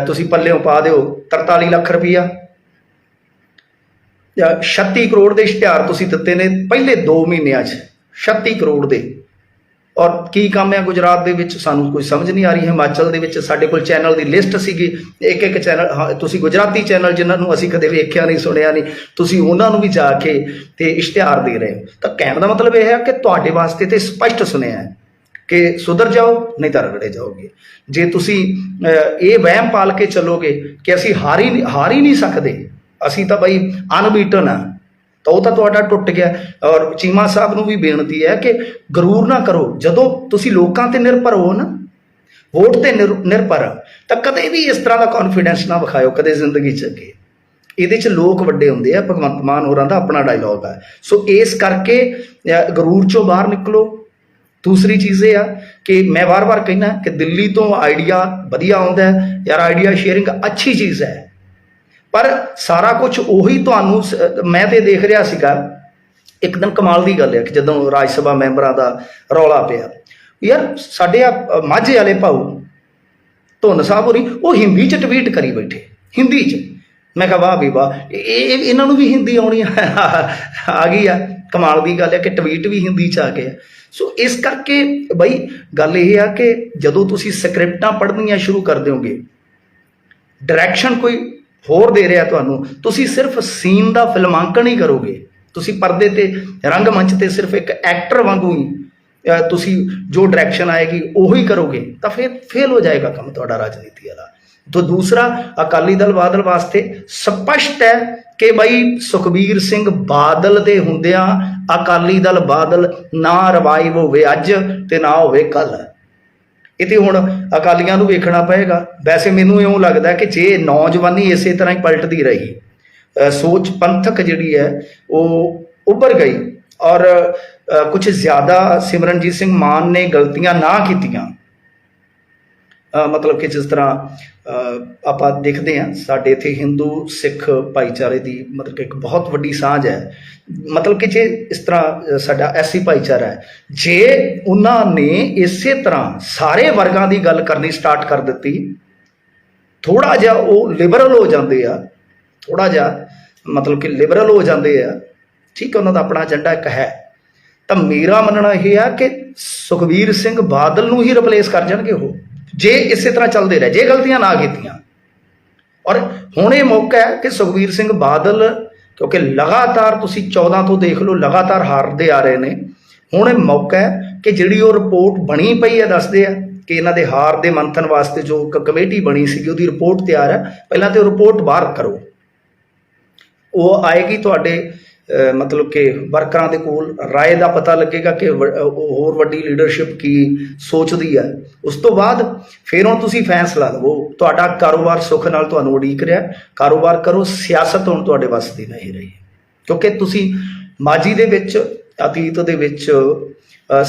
ਤੁਸੀਂ ਪੱਲਿਓਂ ਪਾ ਦਿਓ 43 ਲੱਖ ਰੁਪਈਆ। 36 ਕਰੋੜ ਦੇ ਇਸ਼ਤਿਹਾਰ ਤੁਸੀਂ ਦਿੱਤੇ ਨੇ ਪਹਿਲੇ 2 ਮਹੀਨਿਆਂ 'ਚ, 36 ਕਰੋੜ ਦੇ। ਔਰ ਕੀ ਕੰਮ ਹੈ ਗੁਜਰਾਤ ਦੇ ਵਿੱਚ ਸਾਨੂੰ ਕੋਈ ਸਮਝ ਨਹੀਂ ਆ ਰਹੀ। ਹਿਮਾਚਲ ਦੇ ਵਿੱਚ ਸਾਡੇ ਕੋਲ ਚੈਨਲ ਦੀ ਲਿਸਟ ਸੀਗੀ, ਇੱਕ ਚੈਨਲ, ਤੁਸੀਂ ਗੁਜਰਾਤੀ ਚੈਨਲ ਜਿਨ੍ਹਾਂ ਨੂੰ ਅਸੀਂ ਕਦੇ ਵੇਖਿਆ ਨਹੀਂ ਸੁਣਿਆ ਨਹੀਂ, ਤੁਸੀਂ ਉਹਨਾਂ ਨੂੰ ਵੀ ਜਾ ਕੇ ਤੇ ਇਸ਼ਤਿਹਾਰ ਦੇ ਰਹੇ ਹੋ। ਤਾਂ ਕਹਿਣ ਦਾ ਮਤਲਬ ਇਹ ਹੈ ਕਿ ਤੁਹਾਡੇ ਵਾਸਤੇ ਤੇ ਸਪਸ਼ਟ ਸੁਣਿਆ ਹੈ ਕਿ ਸੁਧਰ ਜਾਓ ਨਹੀਂ ਤਾਂ ਰਗੜੇ ਜਾਓਗੇ। ਜੇ ਤੁਸੀਂ ਇਹ ਵਹਿਮ ਪਾਲ ਕੇ ਚੱਲੋਗੇ ਕਿ ਅਸੀਂ ਹਾਰ ਹੀ ਨਹੀਂ ਸਕਦੇ, ਅਸੀਂ ਤਾਂ ਬਈ ਅਨਬੀਟਨ ਆ, ਤਾਂ ਉਹ ਤਾਂ ਤੁਹਾਡਾ ਟੁੱਟ ਗਿਆ। ਔਰ ਚੀਮਾ ਸਾਹਿਬ ਨੂੰ ਵੀ ਬੇਨਤੀ ਹੈ ਕਿ ਗਰੂਰ ਨਾ ਕਰੋ। ਜਦੋਂ ਤੁਸੀਂ ਲੋਕਾਂ ਤੇ ਨਿਰਭਰ ਹੋ ਨਾ, ਵੋਟ ਤੇ ਨਿਰਭਰ, ਤਾਂ ਕਦੇ ਵੀ ਇਸ ਤਰ੍ਹਾਂ ਦਾ ਕੌਨਫੀਡੈਂਸ ਨਾ ਵਿਖਾਇਓ ਕਦੇ ਜ਼ਿੰਦਗੀ 'ਚ ਅੱਗੇ। ਇਹਦੇ 'ਚ ਲੋਕ ਵੱਡੇ ਹੁੰਦੇ ਆ, ਭਗਵੰਤ ਮਾਨ ਹੋਰਾਂ ਦਾ ਆਪਣਾ ਡਾਇਲੋਗ ਹੈ। ਸੋ ਇਸ ਕਰਕੇ ਗਰੂਰ 'ਚੋਂ ਬਾਹਰ ਨਿਕਲੋ। ਦੂਸਰੀ ਚੀਜ਼ ਇਹ ਆ ਕਿ ਮੈਂ ਵਾਰ-ਵਾਰ ਕਹਿਣਾ ਕਿ ਦਿੱਲੀ ਤੋਂ ਆਈਡੀਆ ਵਧੀਆ ਆਉਂਦਾ ਯਾਰ, ਆਈਡੀਆ ਸ਼ੇਅਰਿੰਗ ਅੱਛੀ ਚੀਜ਼ ਹੈ, ਪਰ ਸਾਰਾ ਕੁਝ ਉਹੀ ਤੁਹਾਨੂੰ ਮੈਂ ਤੇ ਦੇਖ ਰਿਹਾ ਸੀਗਾ। ਇੱਕ ਦਿਨ ਕਮਾਲ ਦੀ ਗੱਲ ਹੈ ਕਿ ਜਦੋਂ ਰਾਜ ਸਭਾ ਮੈਂਬਰਾਂ ਦਾ ਰੌਲਾ ਪਿਆ, ਯਾਰ ਸਾਡੇ ਆ ਮਾਝੇ ਵਾਲੇ ਭਾਊ ਧੁੰਨ ਸਾਹਿਬ ਹੋਰੀ ਉਹ ਹਿੰਦੀ 'ਚ ਟਵੀਟ ਕਰੀ ਬੈਠੇ, ਹਿੰਦੀ 'ਚ। ਮੈਂ ਕਿਹਾ ਵਾਹ ਵੀ ਵਾਹ, ਇਹਨਾਂ ਨੂੰ ਵੀ ਹਿੰਦੀ ਆਉਣੀ ਆ ਗਈ ਆ। ਕਮਾਲ ਦੀ ਗੱਲ ਹੈ ਕਿ ਟਵੀਟ ਵੀ ਹਿੰਦੀ 'ਚ ਆ ਗਏ ਆ। ਸੋ ਇਸ ਕਰਕੇ ਬਈ ਗੱਲ ਇਹ ਆ ਕਿ ਜਦੋਂ ਤੁਸੀਂ ਸਕ੍ਰਿਪਟਾਂ ਪੜ੍ਹਨੀਆਂ ਸ਼ੁਰੂ ਕਰ ਦਿਓਗੇ, ਡਾਇਰੈਕਸ਼ਨ ਕੋਈ ਹੋਰ ਦੇ ਰਿਹਾ ਤੁਹਾਨੂੰ, ਤੁਸੀਂ ਸਿਰਫ ਸੀਨ ਦਾ ਫਿਲਮਾਂਕਣ ਹੀ ਕਰੋਗੇ। ਤੁਸੀਂ ਪਰਦੇ ਤੇ ਰੰਗਮੰਚ ਤੇ ਸਿਰਫ ਇੱਕ ਐਕਟਰ ਵਾਂਗੂ ਹੀ ਤੁਸੀਂ ਜੋ ਡਾਇਰੈਕਸ਼ਨ ਆਏਗੀ ਉਹੀ ਕਰੋਗੇ, ਤਾਂ ਫਿਰ ਫੇਲ ਹੋ ਜਾਏਗਾ ਕੰਮ ਤੁਹਾਡਾ ਰਾਜਨੀਤੀ ਵਾਲਾ। तो दूसरा अकाली दल बादल वास्ते स्पष्ट है कि बई सुखबीर सिंह बादल दे हुंदियां अकाली दल बादल ना रिवाइव होवे अज ते ना होवे कल। इते हुण अकालियां नूं वेखना पएगा। वैसे मैनूं इउं लगदा कि जे नौजवानी इसे तरह ही पलटदी रही, सोच पंथक जिहड़ी है वो उभर गई और कुछ ज़्यादा सिमरनजीत सिंह मान ने गलतियां ना कीतियां, मतलब कि जिस तरह ਆਪਾਂ ਦੇਖਦੇ ਹਾਂ ਸਾਡੇ ਇੱਥੇ ਹਿੰਦੂ ਸਿੱਖ ਭਾਈਚਾਰੇ ਦੀ ਮਤਲਬ ਕਿ ਇੱਕ ਬਹੁਤ ਵੱਡੀ ਸਾਂਝ ਹੈ। ਮਤਲਬ ਕਿ ਜੇ ਇਸ ਤਰ੍ਹਾਂ ਸਾਡਾ ਐਸੀ ਭਾਈਚਾਰਾ ਹੈ, ਜੇ ਉਹਨਾਂ ਨੇ ਇਸੇ ਤਰ੍ਹਾਂ ਸਾਰੇ ਵਰਗਾਂ ਦੀ ਗੱਲ ਕਰਨੀ ਸਟਾਰਟ ਕਰ ਦਿੱਤੀ, ਥੋੜਾ ਜਿਹਾ ਉਹ ਲਿਬਰਲ ਹੋ ਜਾਂਦੇ ਆ, ਥੋੜਾ ਜਿਹਾ ਮਤਲਬ ਕਿ ਲਿਬਰਲ ਹੋ ਜਾਂਦੇ ਆ, ਠੀਕ ਹੈ, ਉਹਨਾਂ ਦਾ ਆਪਣਾ ਏਜੰਡਾ ਇੱਕ ਹੈ, ਤਾਂ ਮੇਰਾ ਮੰਨਣਾ ਇਹ ਆ ਕਿ ਸੁਖਬੀਰ ਸਿੰਘ ਬਾਦਲ ਨੂੰ ਹੀ ਰਿਪਲੇਸ ਕਰ ਜਾਣਗੇ ਉਹ, ਜੇ ਇਸੇ ਤਰ੍ਹਾਂ ਚੱਲਦੇ ਰਹੇ, ਜੇ ਗਲਤੀਆਂ ਨਾ ਕੀਤੀਆਂ। ਔਰ ਹੁਣ ਇਹ ਮੌਕਾ ਹੈ ਕਿ ਸੁਖਬੀਰ ਸਿੰਘ ਬਾਦਲ, ਕਿਉਂਕਿ ਲਗਾਤਾਰ ਤੁਸੀਂ 14 ਤੋਂ ਦੇਖ ਲਓ ਲਗਾਤਾਰ ਹਾਰਦੇ ਆ ਰਹੇ ਨੇ, ਹੁਣ ਇਹ ਮੌਕਾ ਹੈ ਕਿ ਜਿਹੜੀ ਉਹ ਰਿਪੋਰਟ ਬਣੀ ਪਈ ਹੈ, ਦੱਸਦੇ ਆ ਕਿ ਇਹਨਾਂ ਦੇ ਹਾਰ ਦੇ ਮੰਥਨ ਵਾਸਤੇ ਜੋ ਕਮੇਟੀ ਬਣੀ ਸੀਗੀ ਉਹਦੀ ਰਿਪੋਰਟ ਤਿਆਰ ਹੈ, ਪਹਿਲਾਂ ਤੇ ਉਹ ਰਿਪੋਰਟ ਬਾਹਰ ਕਰੋ। ਉਹ ਆਏਗੀ ਤੁਹਾਡੇ मतलब कि वर्करां दे कोल, राय का पता लगेगा कि होर वड्डी लीडरशिप की सोचती है। उस तो बाद फिर हुण तुसीं फैसला लवो, तुहाडा कारोबार सुख नाल तुहानूं उड़ीक रिहा, कारोबार करो, सियासत हुण तुहाडे वस दी नहीं रही, क्योंकि तुसीं माजी दे विच अतीत दे विच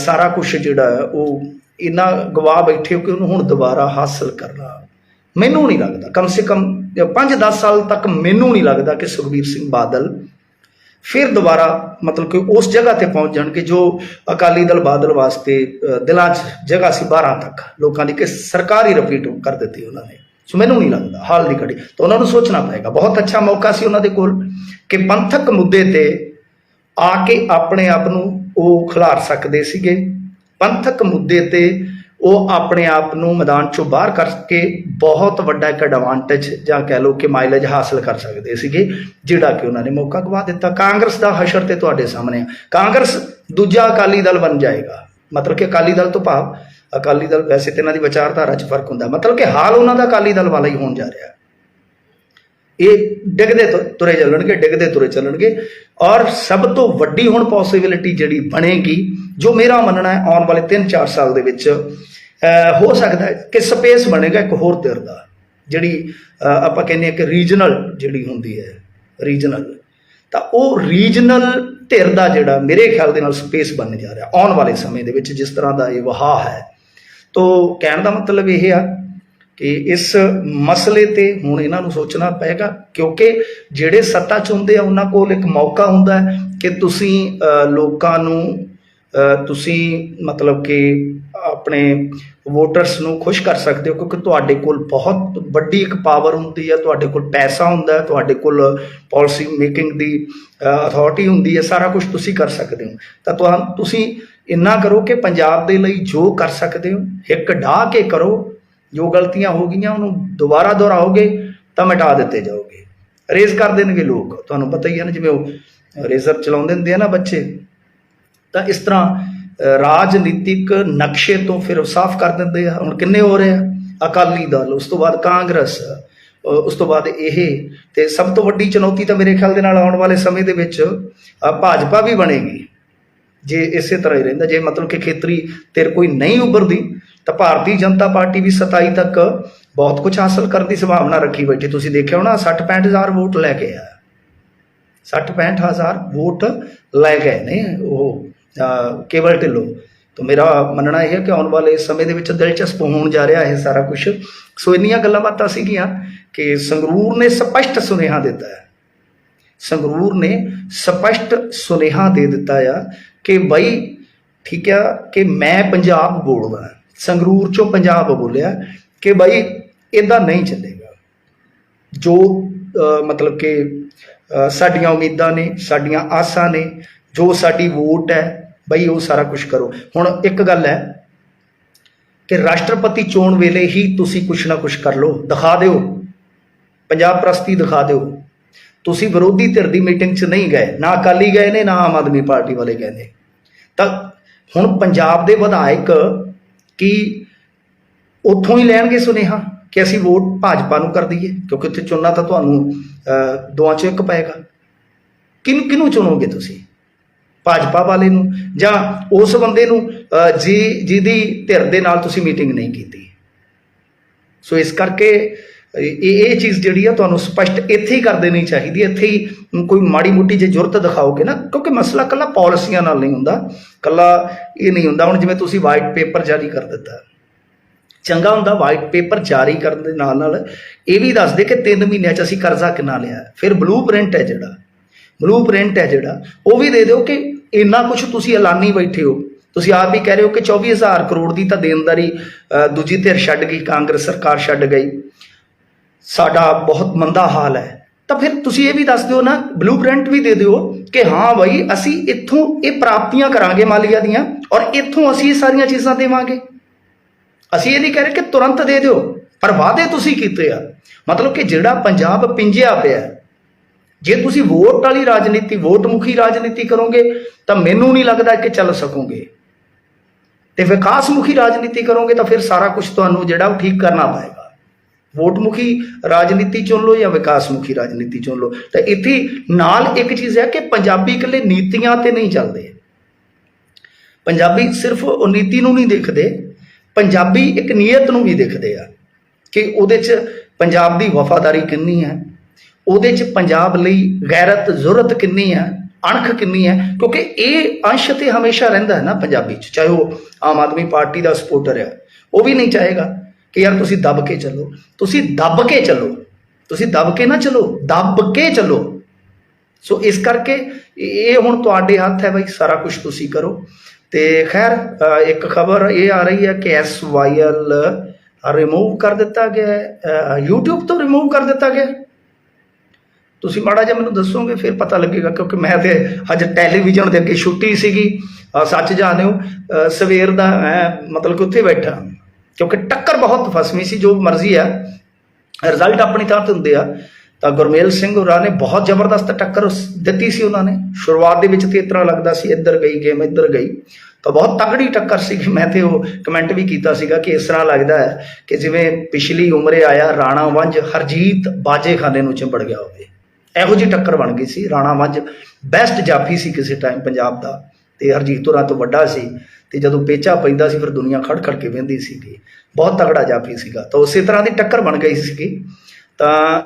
सारा कुछ जिहड़ा है वो इन्ना गवा बैठे हो कि उन्होंने हुण दोबारा हासिल करना मैनूं नहीं लगदा, कम से कम 5-10 साल तक मैनूं नहीं लगदा कि सुखबीर सिंह बादल फिर दोबारा मतलब कि उस जगह ते पहुँच जाएंगे जो अकाली दल बादल वास्ते दिलों जगह सी 12 तक लोगों की, कि सरकार ही रिपीट कर दी उन्होंने। सो मैनूं नहीं लगता हाल की घड़ी, तो उन्होंने सोचना पएगा। बहुत अच्छा मौका सी उन्होंने कोल कि पंथक मुद्दे ते आके अपने आप नूं वो खिलार सकते सीगे, पंथक मुद्दे ते वो अपने आप नूं मैदान चों बाहर करके बहुत वड्डा एक एडवांटेज जां कह लो कि माइलेज हासिल कर सकते सीगे, जिहड़ा कि उन्होंने मौका गवा दिता। कांग्रेस का हशर ते तुहाडे सामने है, कांग्रेस दूजा अकाली दल बन जाएगा। मतलब कि अकाली दल तो भाव अकाली दल, वैसे तो इन्हां दी विचारधारा च फर्क हुंदा, मतलब कि हाल उन्हां दा अकाली दल वाला ही होण जा रहा है। ये डिगदे तुरे चलणगे, डिगदे तुरे चलणगे। और सब तो वड्डी हुण पॉसिबिलिटी जिहड़ी बनेगी, जो मेरा मनना है आउण वाले 3-4 साल दे विच हो सकता है कि स्पेस बनेगा एक होर धिर दा, जिहड़ी आपां कहने कि रीजनल जिहड़ी हुंदी है, रीजनल, तां ओह रीजनल धिर दा जिहड़ा मेरे ख्याल दे नाल स्पेस बनने जा रहा आउण वाले समय दे विच, जिस तरह दा ये वहा है। तो कहण दा मतलब यह है कि इस मसले ते हुण इन्हां नूं सोचना पेगा, क्योंकि जिहड़े सत्ता च हुंदे आ उन्हां कोल एक मौका हुंदा है कि तुसीं लोकां नूं ਤੁਸੀਂ ਮਤਲਬ ਕਿ ਆਪਣੇ ਵੋਟਰਸ ਨੂੰ ਖੁਸ਼ ਕਰ ਸਕਦੇ ਹੋ, ਕਿਉਂਕਿ ਤੁਹਾਡੇ ਕੋਲ ਬਹੁਤ ਵੱਡੀ ਇੱਕ ਪਾਵਰ ਹੁੰਦੀ ਹੈ, ਤੁਹਾਡੇ ਕੋਲ ਪੈਸਾ ਹੁੰਦਾ ਹੈ, ਤੁਹਾਡੇ ਕੋਲ ਪਾਲਿਸੀ ਮੇਕਿੰਗ ਦੀ ਅਥਾਰਟੀ ਹੁੰਦੀ ਹੈ, ਸਾਰਾ ਕੁਝ ਤੁਸੀਂ ਕਰ ਸਕਦੇ ਹੋ। ਤਾਂ ਤੁਸੀਂ ਇੰਨਾ ਕਰੋ ਕਿ ਪੰਜਾਬ ਦੇ ਲਈ ਜੋ ਕਰ ਸਕਦੇ ਹੋ ਹਿੱਕ ਢਾਹ ਕੇ ਕਰੋ। ਜੋ ਗਲਤੀਆਂ ਹੋ ਗਈਆਂ ਉਹਨੂੰ ਦੁਬਾਰਾ ਦੁਹਰਾਓਗੇ ਤਾਂ ਮਿਟਾ ਦਿੱਤੇ ਜਾਓਗੇ। ਰੇਜ਼ ਕਰ ਦੇਣਗੇ ਲੋਕ, ਤੁਹਾਨੂੰ ਪਤਾ ਹੀ ਹੈ ਨਾ, ਜਿਵੇਂ ਉਹ ਰੇਜ਼ਰ ਚਲਾਉਂਦੇ ਹੁੰਦੇ ਆ ਨਾ ਬੱਚੇ, ਤਾਂ ਇਸ ਤਰ੍ਹਾਂ ਰਾਜਨੀਤਿਕ ਨਕਸ਼ੇ ਤੋਂ ਫਿਰ ਸਾਫ਼ ਕਰ ਦਿੰਦੇ ਆ। ਹੁਣ ਕਿੰਨੇ ਹੋ ਰਹੇ ਆ? ਅਕਾਲੀ ਦਲ, ਉਸ ਤੋਂ ਬਾਅਦ ਕਾਂਗਰਸ, ਉਸ ਤੋਂ ਬਾਅਦ ਇਹ, ਤੇ ਸਭ ਤੋਂ ਵੱਡੀ ਚੁਣੌਤੀ ਤਾਂ ਮੇਰੇ ਖਿਆਲ ਦੇ ਨਾਲ ਆਉਣ ਵਾਲੇ ਸਮੇਂ ਦੇ ਵਿੱਚ ਭਾਜਪਾ ਵੀ ਬਣੇਗੀ ਜੇ ਇਸੇ ਤਰ੍ਹਾਂ ਹੀ ਰਹਿੰਦਾ। ਜੇ ਮਤਲਬ ਕਿ ਖੇਤਰੀ ਧਿਰ ਕੋਈ ਨਹੀਂ ਉੱਭਰਦੀ ਤਾਂ ਭਾਰਤੀ ਜਨਤਾ ਪਾਰਟੀ ਵੀ 27 ਤੱਕ ਬਹੁਤ ਕੁਝ ਹਾਸਲ ਕਰਨ ਦੀ ਸੰਭਾਵਨਾ ਰੱਖੀ ਬੈਠੀ। ਤੁਸੀਂ ਦੇਖਿਆ ਹੋਣਾ 60-65 ਹਜ਼ਾਰ ਵੋਟ ਲੈ ਕੇ ਆ, 60-65 ਹਜ਼ਾਰ ਵੋਟ ਲੈ ਗਏ ਨੇ ਉਹ ਕੇਵਲ ਢਿੱਲੋਂ। ਤਾਂ ਮੇਰਾ ਮੰਨਣਾ ਇਹ ਹੈ ਕਿ ਆਉਣ ਵਾਲੇ ਸਮੇਂ ਦੇ ਵਿੱਚ ਦਿਲਚਸਪ ਹੋਣ ਜਾ ਰਿਹਾ ਇਹ ਸਾਰਾ ਕੁਝ। ਸੋ ਇੰਨੀਆਂ ਗੱਲਾਂ ਬਾਤਾਂ ਸੀਗੀਆਂ ਕਿ ਸੰਗਰੂਰ ਨੇ ਸਪਸ਼ਟ ਸੁਨੇਹਾ ਦਿੱਤਾ ਹੈ, ਸੰਗਰੂਰ ਨੇ ਸਪਸ਼ਟ ਸੁਨੇਹਾ ਦੇ ਦਿੱਤਾ ਆ ਕਿ ਬਈ ਠੀਕ ਆ ਕਿ ਮੈਂ ਪੰਜਾਬ ਬੋਲਦਾ, ਸੰਗਰੂਰ ਚੋਂ ਪੰਜਾਬ ਬੋਲਿਆ ਕਿ ਬਈ ਇੱਦਾਂ ਨਹੀਂ ਚੱਲੇਗਾ। ਜੋ ਮਤਲਬ ਕਿ ਸਾਡੀਆਂ ਉਮੀਦਾਂ ਨੇ, ਸਾਡੀਆਂ ਆਸਾਂ ਨੇ, ਜੋ ਸਾਡੀ ਵੋਟ ਹੈ ਬਈ ਉਹ ਸਾਰਾ ਕੁਝ ਕਰੋ। ਹੁਣ ਇੱਕ ਗੱਲ ਹੈ ਕਿ ਰਾਸ਼ਟਰਪਤੀ ਚੋਣ ਵੇਲੇ ਹੀ ਤੁਸੀਂ ਕੁਛ ਨਾ ਕੁਛ ਕਰ ਲਓ, ਦਿਖਾ ਦਿਓ, ਪੰਜਾਬ ਪ੍ਰਸਤੀ ਦਿਖਾ ਦਿਓ। ਤੁਸੀਂ ਵਿਰੋਧੀ ਧਿਰ ਦੀ ਮੀਟਿੰਗ 'ਚ ਨਹੀਂ ਗਏ, ਨਾ ਅਕਾਲੀ ਗਏ ਨੇ, ਨਾ ਆਮ ਆਦਮੀ ਪਾਰਟੀ ਵਾਲੇ ਗਏ ਨੇ। ਤਾਂ ਹੁਣ ਪੰਜਾਬ ਦੇ ਵਿਧਾਇਕ ਕੀ ਉੱਥੋਂ ਹੀ ਲੈਣਗੇ ਸੁਨੇਹਾ ਕਿ ਅਸੀਂ ਵੋਟ ਭਾਜਪਾ ਨੂੰ ਕਰ ਦਈਏ, ਕਿਉਂਕਿ ਉੱਥੇ ਚੁਣਨਾ ਤਾਂ ਤੁਹਾਨੂੰ ਦੋਆਂ 'ਚੋਂ ਇੱਕ ਪਏਗਾ। ਕਿਹਨੂੰ ਚੁਣੋਗੇ ਤੁਸੀਂ? ਭਾਜਪਾ ਵਾਲੇ ਨੂੰ ਜਾਂ ਉਸ ਬੰਦੇ ਨੂੰ ਜਿਹਦੀ ਧਿਰ ਦੇ ਨਾਲ ਤੁਸੀਂ ਮੀਟਿੰਗ ਨਹੀਂ ਕੀਤੀ? ਸੋ ਇਸ ਕਰਕੇ ਇਹ ਚੀਜ਼ ਜਿਹੜੀ ਆ ਤੁਹਾਨੂੰ ਸਪਸ਼ਟ ਇੱਥੇ ਹੀ ਕਰ ਦੇਣੀ ਚਾਹੀਦੀ ਹੈ। ਇੱਥੇ ਹੀ ਕੋਈ ਮਾੜੀ ਮੋਟੀ ਜੇ ਜ਼ਰੂਰਤ ਦਿਖਾਓਗੇ ਨਾ, ਕਿਉਂਕਿ ਮਸਲਾ ਇਕੱਲਾ ਪਾਲਿਸੀਆਂ ਨਾਲ ਨਹੀਂ ਹੁੰਦਾ, ਇਕੱਲਾ ਇਹ ਨਹੀਂ ਹੁੰਦਾ। ਹੁਣ ਜਿਵੇਂ ਤੁਸੀਂ ਵਾਈਟ ਪੇਪਰ ਜਾਰੀ ਕਰ ਦਿੱਤਾ, ਚੰਗਾ ਹੁੰਦਾ। ਵਾਈਟ ਪੇਪਰ ਜਾਰੀ ਕਰਨ ਦੇ ਨਾਲ ਨਾਲ ਇਹ ਵੀ ਦੱਸ ਦੇ ਕਿ 3 ਮਹੀਨਿਆਂ 'ਚ ਅਸੀਂ ਕਰਜ਼ਾ ਕਿੰਨਾ ਲਿਆ। ਫਿਰ ਬਲੂ ਪ੍ਰਿੰਟ ਹੈ ਜਿਹੜਾ ਉਹ ਵੀ ਦੇ ਦਿਓ ਕਿ ਇੰਨਾ ਕੁਝ ਤੁਸੀਂ ਐਲਾਨੀ ਬੈਠੇ ਹੋ। ਤੁਸੀਂ ਆਪ ਹੀ ਕਹਿ ਰਹੇ ਹੋ ਕਿ 24,000 ਕਰੋੜ ਦੀ ਤਾਂ ਦੇਣਦਾਰੀ ਦੂਜੀ ਧਿਰ ਛੱਡ ਗਈ, ਕਾਂਗਰਸ ਸਰਕਾਰ ਛੱਡ ਗਈ, ਸਾਡਾ ਬਹੁਤ ਮੰਦਾ ਹਾਲ ਹੈ। ਤਾਂ ਫਿਰ ਤੁਸੀਂ ਇਹ ਵੀ ਦੱਸ ਦਿਓ ਨਾ, ਬਲੂ ਪ੍ਰਿੰਟ ਵੀ ਦੇ ਦਿਓ ਕਿ ਹਾਂ ਬਈ ਅਸੀਂ ਇੱਥੋਂ ਇਹ ਪ੍ਰਾਪਤੀਆਂ ਕਰਾਂਗੇ ਮਾਲੀਆ ਦੀਆਂ, ਔਰ ਇੱਥੋਂ ਅਸੀਂ ਇਹ ਸਾਰੀਆਂ ਚੀਜ਼ਾਂ ਦੇਵਾਂਗੇ। ਅਸੀਂ ਇਹ ਨਹੀਂ ਕਹਿ ਰਹੇ ਕਿ ਤੁਰੰਤ ਦੇ ਦਿਓ, ਪਰ ਵਾਅਦੇ ਤੁਸੀਂ ਕੀਤੇ ਆ। ਮਤਲਬ ਕਿ ਜਿਹੜਾ ਪੰਜਾਬ ਪਿੰਜਿਆ ਪਿਆ, ਜੇ ਤੁਸੀਂ ਵੋਟ ਵਾਲੀ ਰਾਜਨੀਤੀ, ਵੋਟ ਮੁਖੀ ਰਾਜਨੀਤੀ ਕਰੋਗੇ ਤਾਂ ਮੈਨੂੰ ਨਹੀਂ ਲੱਗਦਾ ਕਿ ਚੱਲ ਸਕੋਗੇ, ਤੇ ਵਿਕਾਸ ਮੁਖੀ ਰਾਜਨੀਤੀ ਕਰੋਗੇ ਤਾਂ ਫਿਰ ਸਾਰਾ ਕੁਝ ਤੁਹਾਨੂੰ ਜਿਹੜਾ ਉਹ ਠੀਕ ਕਰਨਾ ਪਏਗਾ। ਵੋਟ ਮੁਖੀ ਰਾਜਨੀਤੀ ਚੁਣ ਲਓ ਜਾਂ ਵਿਕਾਸ ਮੁਖੀ ਰਾਜਨੀਤੀ ਚੁਣ ਲਓ। ਤਾਂ ਇੱਥੇ ਨਾਲ ਇੱਕ ਚੀਜ਼ ਹੈ ਕਿ ਪੰਜਾਬੀ ਇਕੱਲੇ ਨੀਤੀਆਂ ਤੇ ਨਹੀਂ ਚੱਲਦੇ, ਪੰਜਾਬੀ ਸਿਰਫ ਉਹ ਨੀਤੀ ਨੂੰ ਨਹੀਂ ਦੇਖਦੇ, ਪੰਜਾਬੀ ਇੱਕ ਨੀਅਤ ਨੂੰ ਵੀ ਦੇਖਦੇ ਆ ਕਿ ਉਹਦੇ 'ਚ ਪੰਜਾਬ ਦੀ ਵਫਾਦਾਰੀ ਕਿੰਨੀ ਹੈ, ਉਹਦੇ 'ਚ ਪੰਜਾਬ ਲਈ ਗੈਰਤ, ਜ਼ੁਰਤ ਕਿੰਨੀ ਹੈ, ਅਣਖ ਕਿੰਨੀ ਹੈ। ਕਿਉਂਕਿ ਇਹ ਅੰਸ਼ ਤੇ ਹਮੇਸ਼ਾ ਰਹਿੰਦਾ ਹੈ ਨਾ ਪੰਜਾਬੀ 'ਚ। ਚਾਹੇ ਉਹ ਆਮ ਆਦਮੀ ਪਾਰਟੀ ਦਾ ਸਪੋਰਟਰ ਹੈ, ਉਹ ਵੀ ਨਹੀਂ ਚਾਹੇਗਾ ਕਿ ਯਾਰ ਤੁਸੀਂ ਦੱਬ ਕੇ ਚੱਲੋ, ਤੁਸੀਂ ਦੱਬ ਕੇ ਚੱਲੋ, ਤੁਸੀਂ ਦੱਬ ਕੇ ਨਾ ਚੱਲੋ, ਦੱਬ ਕੇ ਚੱਲੋ। ਸੋ ਇਸ ਕਰਕੇ ਇਹ ਹੁਣ ਤੁਹਾਡੇ ਹੱਥ ਹੈ ਬਈ, ਸਾਰਾ ਕੁਝ ਤੁਸੀਂ ਕਰੋ। ਤੇ ਖੈਰ ਇੱਕ ਖਬਰ ਇਹ ਆ ਰਹੀ ਹੈ ਕਿ SYL ਰਿਮੂਵ ਕਰ ਦਿੱਤਾ ਗਿਆ ਹੈ, YouTube ਤੋਂ ਰਿਮੂਵ ਕਰ ਦਿੱਤਾ ਗਿਆ। ਤੁਸੀਂ ਮਾੜਾ ਜਿਹਾ ਮੈਨੂੰ ਦੱਸੋਗੇ ਫਿਰ ਪਤਾ ਲੱਗੇਗਾ, ਕਿਉਂਕਿ ਮੈਂ ਤੇ ਅੱਜ ਟੈਲੀਵਿਜ਼ਨ ਦੇ ਅੱਗੇ ਛੁੱਟੀ ਸੀਗੀ, ਸੱਚ ਜਾਣਿਓ ਸਵੇਰ ਦਾ ਮਤਲਬ ਕਿ ਉੱਥੇ ਬੈਠਾ, ਕਿਉਂਕਿ ਟੱਕਰ ਬਹੁਤ ਫਸਵੀਂ ਸੀ। ਜੋ ਮਰਜ਼ੀ ਆ, ਰਿਜ਼ਲਟ ਆਪਣੀ ਥਾਂ ਤੇ ਹੁੰਦੇ ਆ। ਤਾਂ ਗੁਰਮੇਲ ਸਿੰਘ ਹੋਰਾਂ ਨੇ ਬਹੁਤ ਜ਼ਬਰਦਸਤ ਟੱਕਰ ਦਿੱਤੀ ਸੀ। ਉਹਨਾਂ ਨੇ ਸ਼ੁਰੂਆਤ ਦੇ ਵਿੱਚ ਤੇ ਇਸ ਤਰ੍ਹਾਂ ਲੱਗਦਾ ਸੀ ਇੱਧਰ ਗਈ ਗੇਮ, ਇੱਧਰ ਗਈ, ਤਾਂ ਬਹੁਤ ਤਗੜੀ ਟੱਕਰ ਸੀਗੀ। ਮੈਂ ਤੇ ਉਹ ਕਮੈਂਟ ਵੀ ਕੀਤਾ ਸੀਗਾ ਕਿ ਇਸ ਤਰ੍ਹਾਂ ਲੱਗਦਾ ਹੈ ਕਿ ਜਿਵੇਂ ਪਿਛਲੀ ਉਮਰੇ ਆਇਆ ਰਾਣਾ ਵੰਝ ਹਰਜੀਤ ਬਾਜੇਖਾਨੇ ਨੂੰ ਚਿੰਬੜ ਗਿਆ ਹੋਵੇ, ਇਹੋ ਜਿਹੀ ਟੱਕਰ ਬਣ ਗਈ ਸੀ। ਰਾਣਾ ਵੰਝ ਬੈਸਟ ਜਾਫੀ ਸੀ ਕਿਸੇ ਟਾਈਮ ਪੰਜਾਬ ਦਾ, ਤੇ ਹਰਜੀਤ ਹੋਰਾਂ ਤੋਂ ਵੱਡਾ ਸੀ, ਤੇ ਜਦੋਂ ਪੇਚਾ ਪੈਂਦਾ ਸੀ ਫਿਰ ਦੁਨੀਆ ਖੜ ਖੜ ਕੇ ਵਹਿੰਦੀ ਸੀਗੀ। ਬਹੁਤ ਤਗੜਾ ਜਾਫੀ ਸੀਗਾ। ਤਾਂ ਉਸੇ ਤਰ੍ਹਾਂ ਦੀ ਟੱਕਰ ਬਣ ਗਈ ਸੀਗੀ। ਤਾਂ